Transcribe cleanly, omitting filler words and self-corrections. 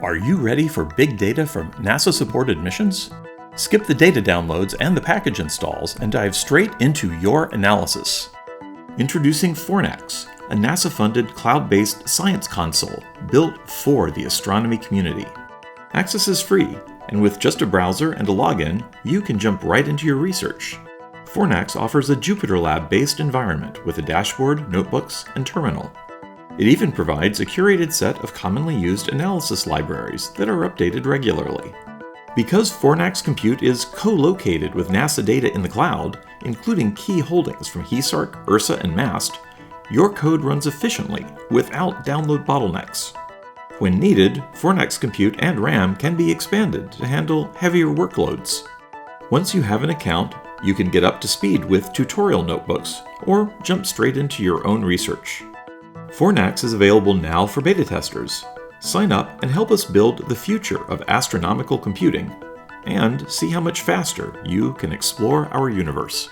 Are you ready for big data from NASA-supported missions? Skip the data downloads and the package installs and dive straight into your analysis. Introducing Fornax, a NASA-funded cloud-based science console built for the astronomy community. Access is free, and with just a browser and a login, you can jump right into your research. Fornax offers a Jupyter Lab-based environment with a dashboard, notebooks, and terminal. It even provides a curated set of commonly used analysis libraries that are updated regularly. Because Fornax Compute is co-located with NASA data in the cloud, including key holdings from HESARC, URSA, and MAST, your code runs efficiently without download bottlenecks. When needed, Fornax Compute and RAM can be expanded to handle heavier workloads. Once you have an account, you can get up to speed with tutorial notebooks or jump straight into your own research. Fornax is available now for beta testers. Sign up and help us build the future of astronomical computing, and see how much faster you can explore our universe.